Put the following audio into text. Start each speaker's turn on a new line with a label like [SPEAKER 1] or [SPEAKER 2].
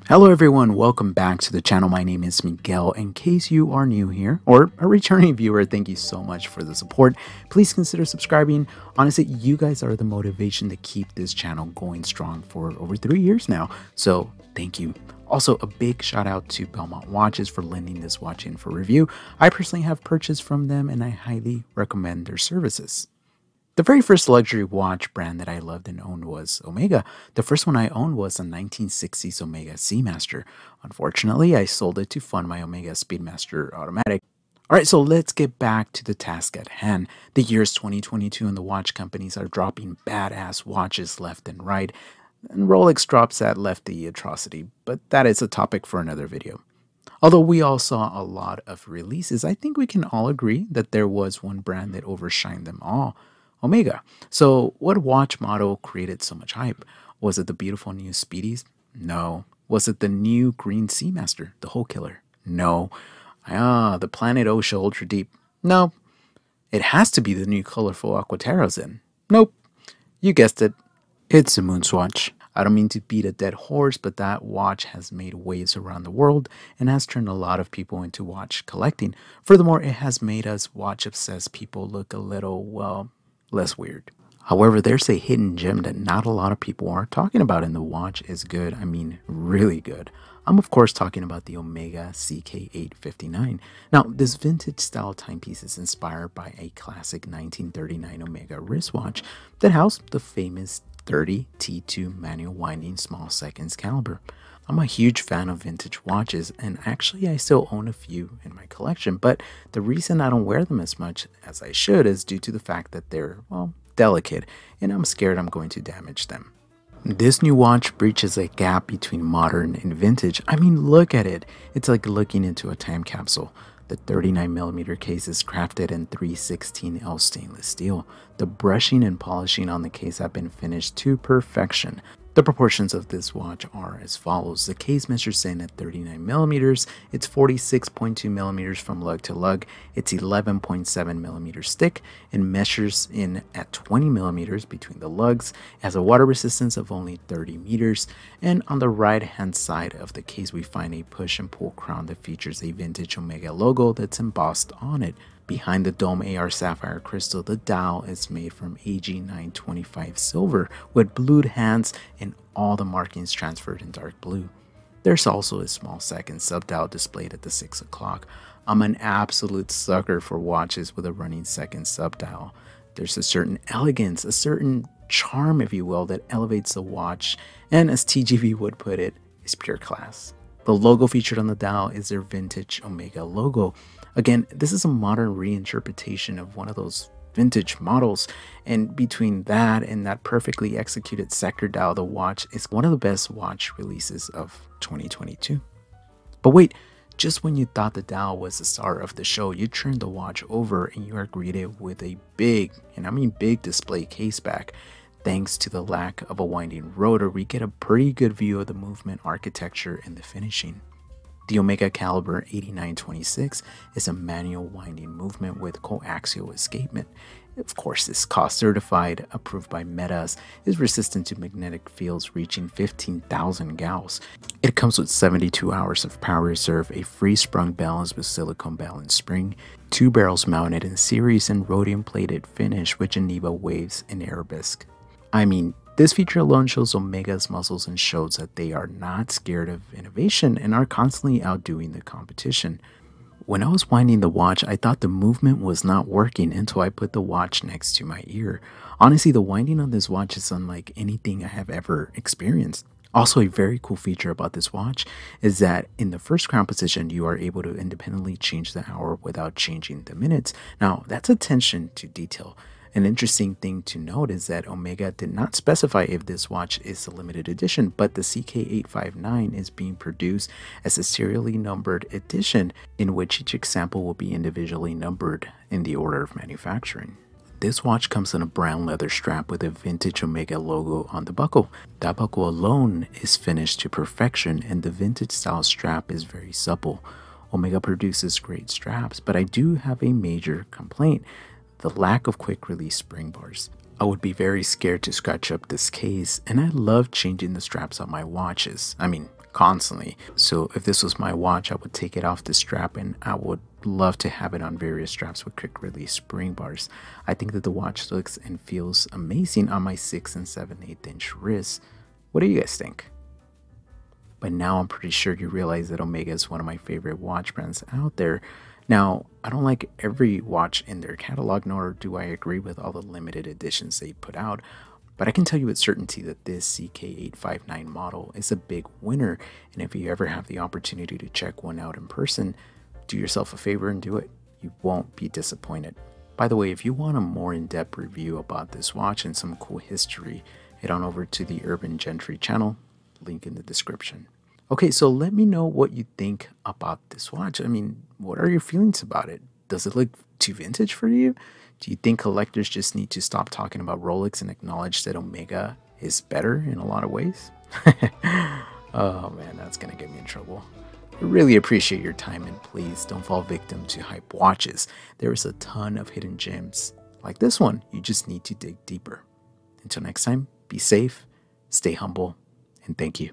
[SPEAKER 1] Hello everyone, welcome back to the channel. My name is Miguel. In case you are new here or a returning viewer, thank you so much for the support. Please consider subscribing. Honestly, you guys are the motivation to keep this channel going strong for over 3 years now. So thank you. Also, a big shout out to Belmont Watches for lending this watch in for review. I personally have purchased from them and I highly recommend their services. The very first luxury watch brand that I loved and owned was Omega. The first one I owned was a 1960s Omega Seamaster. Unfortunately, I sold it to fund my Omega Speedmaster Automatic. Alright, so let's get back to the task at hand. The year is 2022 and the watch companies are dropping badass watches left and right. And Rolex drops that lefty atrocity, but that is a topic for another video. Although we all saw a lot of releases, I think we can all agree that there was one brand that overshined them all. Omega. So what watch model created so much hype? Was it the beautiful new Speedies? No. Was it the new green Seamaster, the Hole Killer? No. The Planet Ocean Ultra Deep? No. It has to be the new colorful Aquaterras then? Nope. You guessed it. It's a Moonswatch. I don't mean to beat a dead horse, but that watch has made waves around the world and has turned a lot of people into watch collecting. Furthermore, it has made us watch-obsessed people look a little, well, less weird. However, there's a hidden gem that not a lot of people are talking about, and the watch is good. I mean, really good. I'm of course talking about the Omega CK859. Now, this vintage style timepiece is inspired by a classic 1939 Omega wristwatch that housed the famous 30 T2 manual winding small seconds caliber. I'm a huge fan of vintage watches, and actually I still own a few in my collection, but the reason I don't wear them as much as I should is due to the fact that they're, well, delicate, and I'm scared I'm going to damage them. This new watch breaches a gap between modern and vintage. I mean, look at it. It's like looking into a time capsule. The 39mm case is crafted in 316L stainless steel. The brushing and polishing on the case have been finished to perfection. The proportions of this watch are as follows. The case measures in at 39mm, it's 46.2mm from lug to lug, it's 11.7mm thick, and measures in at 20mm between the lugs, it has a water resistance of only 30 meters, and on the right hand side of the case we find a push and pull crown that features a vintage Omega logo that's embossed on it. Behind the dome AR sapphire crystal, the dial is made from AG925 silver with blued hands and all the markings transferred in dark blue. There's also a small second sub-dial displayed at the 6 o'clock. I'm an absolute sucker for watches with a running second sub-dial. There's a certain elegance, a certain charm, if you will, that elevates the watch, and as TGV would put it, is pure class. The logo featured on the dial is their vintage Omega logo. Again, this is a modern reinterpretation of one of those vintage models, and between that and that perfectly executed sector dial, the watch is one of the best watch releases of 2022. But wait, just when you thought the dial was the star of the show, you turn the watch over and you are greeted with a big, and I mean big, display case back. Thanks to the lack of a winding rotor, we get a pretty good view of the movement, architecture, and the finishing. The Omega Caliber 8926 is a manual winding movement with co-axial escapement. Of course, this cost certified, approved by Metas, is resistant to magnetic fields reaching 15,000 gauss. It comes with 72 hours of power reserve, a free sprung balance with silicone balance spring, 2 barrels mounted in series, and rhodium plated finish with Geneva waves and arabesque. I mean, this feature alone shows Omega's muscles and shows that they are not scared of innovation and are constantly outdoing the competition. When I was winding the watch, I thought the movement was not working until I put the watch next to my ear. Honestly, the winding on this watch is unlike anything I have ever experienced. Also, a very cool feature about this watch is that in the first crown position, you are able to independently change the hour without changing the minutes. Now, that's attention to detail. An interesting thing to note is that Omega did not specify if this watch is a limited edition, but the CK859 is being produced as a serially numbered edition in which each example will be individually numbered in the order of manufacturing. This watch comes in a brown leather strap with a vintage Omega logo on the buckle. That buckle alone is finished to perfection, and the vintage style strap is very supple. Omega produces great straps, but I do have a major complaint: the lack of quick release spring bars. I would be very scared to scratch up this case, and I love changing the straps on my watches. I mean, constantly. So if this was my watch, I would take it off the strap, and I would love to have it on various straps with quick release spring bars. I think that the watch looks and feels amazing on my 6 and 7/8 inch wrists. What do you guys think? But now I'm pretty sure you realize that Omega is one of my favorite watch brands out there. Now, I don't like every watch in their catalog, nor do I agree with all the limited editions they put out, but I can tell you with certainty that this CK859 model is a big winner, and if you ever have the opportunity to check one out in person, do yourself a favor and do it. You won't be disappointed. By the way, if you want a more in-depth review about this watch and some cool history, head on over to the Urban Gentry channel, link in the description. Okay, so let me know what you think about this watch. I mean, what are your feelings about it? Does it look too vintage for you? Do you think collectors just need to stop talking about Rolex and acknowledge that Omega is better in a lot of ways? Oh man, that's gonna get me in trouble. I really appreciate your time, and please don't fall victim to hype watches. There is a ton of hidden gems like this one. You just need to dig deeper. Until next time, be safe, stay humble, and thank you.